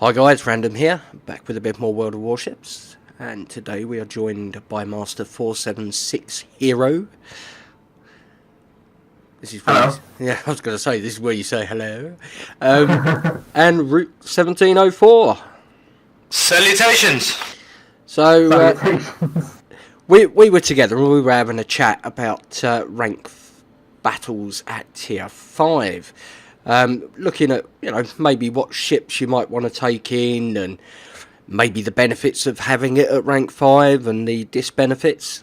Hi guys, Random here, back with a bit more World of Warships, and today we are joined by Master 476 Hero. This is where Hello. yeah, I was going to say, this is where you say hello. And Route 1704. Salutations! So, Salutations. we were together and we were having a chat about battles at Tier 5. Looking at, maybe what ships you might want to take in and maybe the benefits of having it at rank 5 and the disbenefits.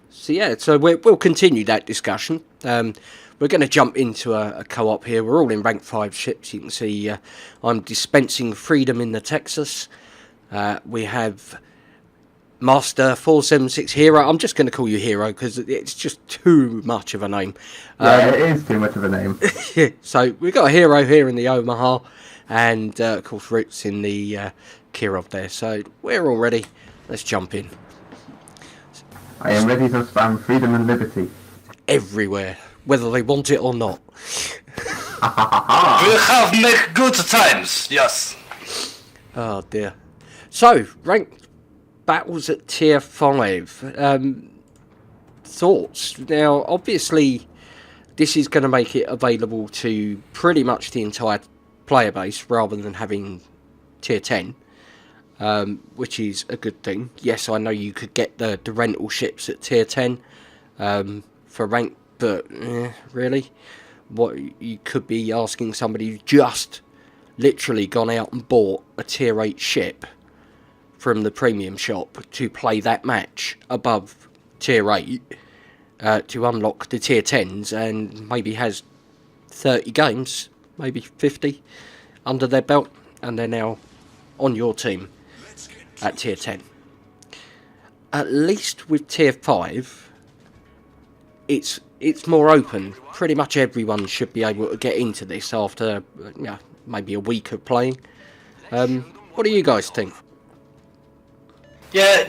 So we'll continue that discussion. We're going to jump into a co-op here. We're all in rank 5 ships. You can see I'm dispensing freedom in the Texas. We have Master 476 Hero. I'm just going to call you Hero because it's just too much of a name. Yeah, it is too much of a name. So we've got a Hero here in the Omaha, and of course Roots in the Kirov there. So we're all ready. Let's jump in. I am ready to spam freedom and liberty. Everywhere, whether they want it or not. We'll have make good times, yes. Oh dear. So, ranked battles at Tier 5. Thoughts? Now, obviously, this is going to make it available to pretty much the entire player base rather than having Tier 10, which is a good thing. Yes, I know you could get the rental ships at Tier 10 for rank, but really, what you could be asking somebody who's just literally gone out and bought a Tier 8 ship from the premium shop to play that match above Tier 8 to unlock the Tier 10s, and maybe has 30 games, maybe 50 under their belt, and they're now on your team at Tier 10. At least with Tier 5, it's more open. Pretty much everyone should be able to get into this after maybe a week of playing. What do you guys think? Yeah,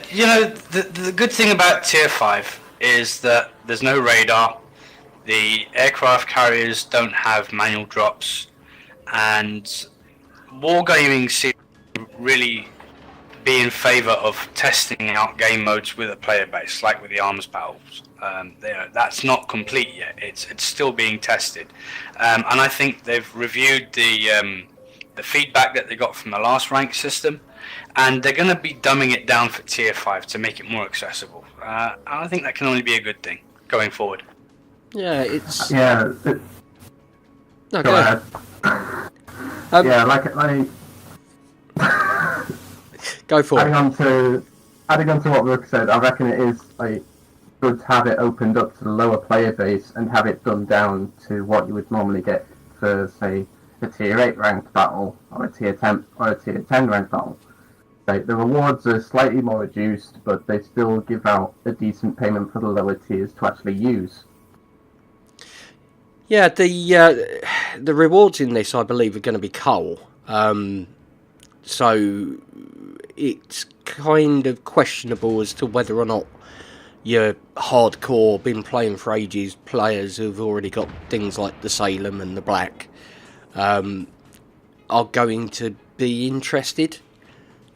the good thing about Tier 5 is that there's no radar, the aircraft carriers don't have manual drops, and wargaming seems to really be in favour of testing out game modes with a player base, like with the arms battles. That's not complete yet, it's still being tested. And I think they've reviewed the feedback that they got from the last rank system, and they're going to be dumbing it down for Tier 5 to make it more accessible. I think that can only be a good thing going forward. Yeah, it's... Yeah. No, Go ahead. Yeah, like go for it. adding on to what Rook said, I reckon it is good to have it opened up to the lower player base and have it dumbed down to what you would normally get for, say, a Tier 8 ranked battle or a Tier 10 ranked battle. The rewards are slightly more reduced, but they still give out a decent payment for the lower tiers to actually use. Yeah, the rewards in this, I believe, are going to be coal. So it's kind of questionable as to whether or not your hardcore, been playing for ages players who've already got things like the Salem and the Black are going to be interested.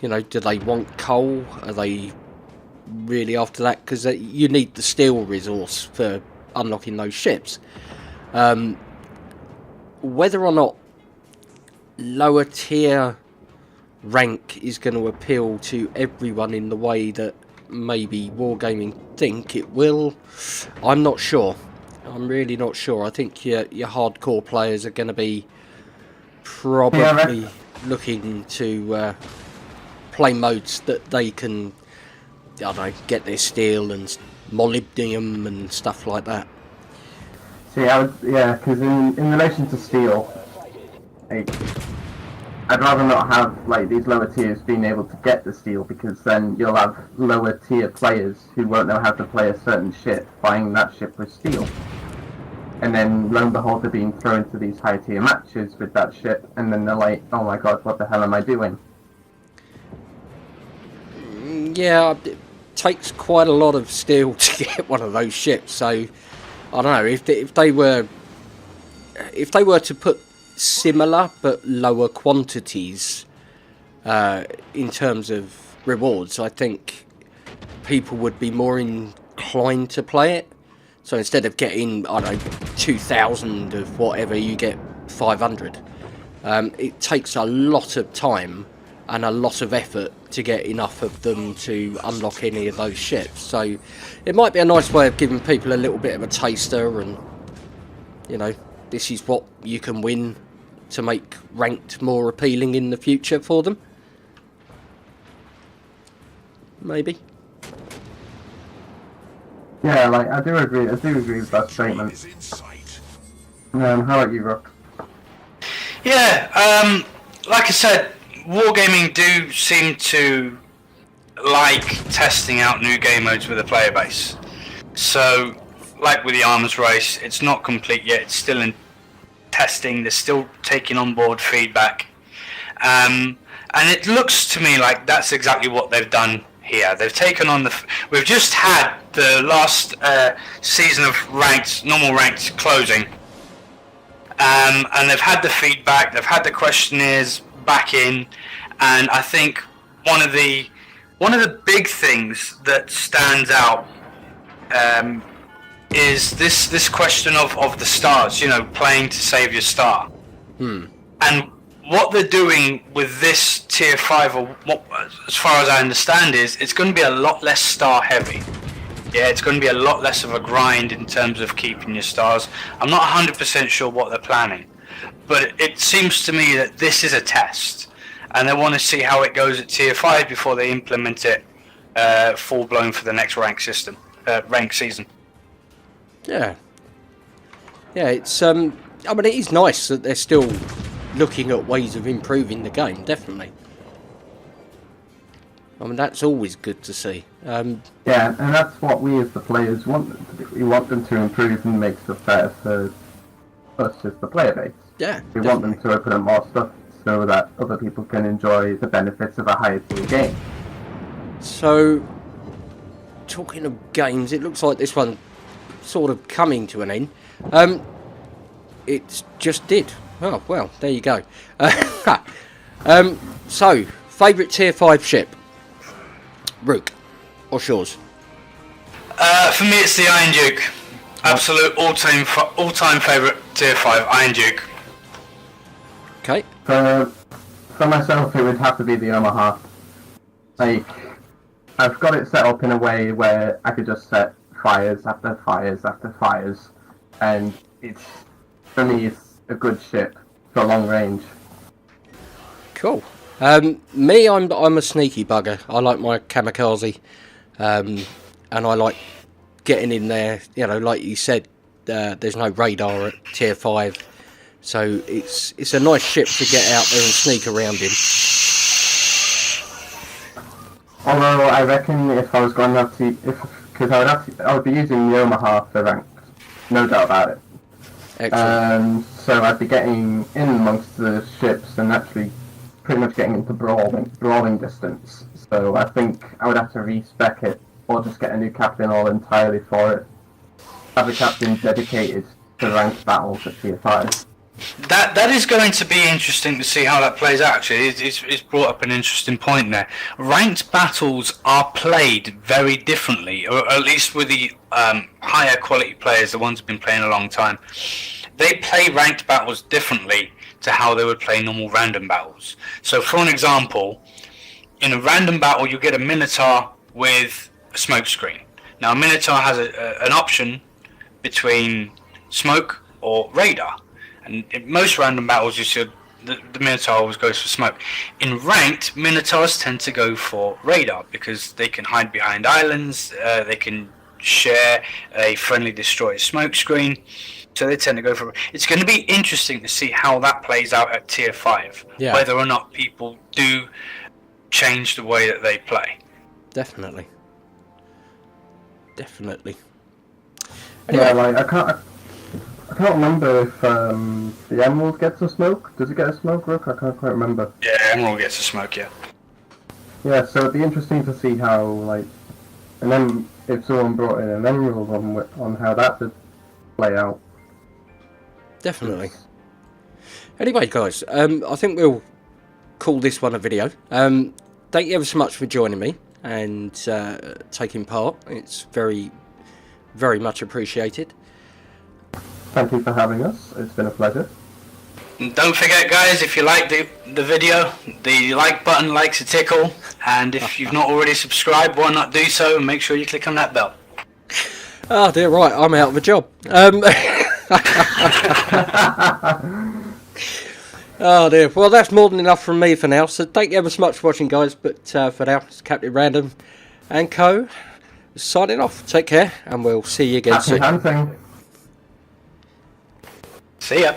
Do they want coal? Are they really after that? Because you need the steel resource for unlocking those ships. Whether or not lower tier rank is going to appeal to everyone in the way that maybe Wargaming think it will, I'm not sure. I'm really not sure. I think your hardcore players are going to be probably looking to play modes that they can, I don't know, get their steel and molybdenum and stuff like that. See, because in relation to steel, I'd rather not have these lower tiers being able to get the steel, because then you'll have lower tier players who won't know how to play a certain ship buying that ship with steel. And then lo and behold, they're being thrown to these high tier matches with that ship, and then they're like, oh my god, what the hell am I doing? Yeah, it takes quite a lot of steel to get one of those ships, so I don't know if they were to put similar but lower quantities in terms of rewards, I think people would be more inclined to play it. So instead of getting, I don't know, 2,000 of whatever, you get 500. It takes a lot of time and a lot of effort to get enough of them to unlock any of those ships. So it might be a nice way of giving people a little bit of a taster, and you know, this is what you can win to make ranked more appealing in the future for them. Maybe. Yeah, like I do agree with that statement. How about you, Rook? Yeah, like I said, Wargaming do seem to like testing out new game modes with a player base. So, like with the Arms Race, it's not complete yet. It's still in testing. They're still taking on board feedback. And it looks to me like that's exactly what they've done here. They've taken on we've just had the last season of normal ranked closing. And they've had the feedback, they've had the questionnaires back in, and I think one of the big things that stands out is this question of the stars. You know, playing to save your star. And what they're doing with this tier 5, or what, as far as I understand, is it's going to be a lot less star heavy. Yeah, it's going to be a lot less of a grind in terms of keeping your stars. I'm not 100% sure what they're planning, but it seems to me that this is a test, and they want to see how it goes at tier 5 before they implement it full blown for the next rank season. Yeah, it's I mean, it is nice that they're still looking at ways of improving the game. Definitely. I mean, that's always good to see. Yeah, and that's what we as the players want them to do. We want them to improve and make stuff better for us as the player base. Yeah, we want them to open up more stuff so that other people can enjoy the benefits of a higher tier game. So, talking of games, it looks like this one sort of coming to an end. It just did. Oh, well, there you go. So, favourite tier 5 ship? Rook, what's yours? For me, it's the Iron Duke. Absolute all-time favourite tier 5, Iron Duke. Okay. For myself, it would have to be the Omaha. Like, I've got it set up in a way where I could just set fires after fires after fires, and for me, it's a good ship for long range. Cool. Me, I'm a sneaky bugger. I like my kamikaze, and I like getting in there. You know, like you said, there's no radar at tier 5, so it's a nice ship to get out there and sneak around in. Although I reckon if I was going to have to, because I would be using the Omaha for ranks, no doubt about it. Excellent. So I'd be getting in amongst the ships and actually pretty much getting into brawling distance. So I think I would have to respec it, or just get a new captain all entirely for it. Have a captain dedicated to ranked battles at tier 5. That is going to be interesting to see how that plays out. Actually, it's brought up an interesting point there. Ranked battles are played very differently, or at least with the higher quality players, the ones who've been playing a long time. They play ranked battles differently to how they would play normal random battles. So, for an example, in a random battle, you get a Minotaur with a smoke screen. Now, a Minotaur has an option between smoke or radar. And in most random battles, you see the Minotaur always goes for smoke. In ranked, Minotaurs tend to go for radar because they can hide behind islands, they can share a friendly destroyer smoke screen, so they tend to go for. It's going to be interesting to see how that plays out at tier 5, whether or not people do change the way that they play. Definitely. Anyway. Yeah, like I can't remember if the Emerald gets a smoke. Does it get a smoke, Rook? I can't quite remember. Yeah, Emerald gets a smoke, yeah. Yeah, so it'd be interesting to see how, like, and then if someone brought in an Emerald on how that would play out. Definitely. Anyway, guys, I think we'll call this one a video. Thank you ever so much for joining me and taking part. It's very, very much appreciated. Thank you for having us. It's been a pleasure. And don't forget, guys, if you like the video, the like button likes a tickle, and if you've not already subscribed, why not do so and make sure you click on that bell. Oh dear, right, I'm out of a job. Oh dear, well that's more than enough from me for now, so thank you ever so much for watching, guys, but for now, it's Captain Random and Co. signing off. Take care, and we'll see you again Happy soon. hunting. See ya.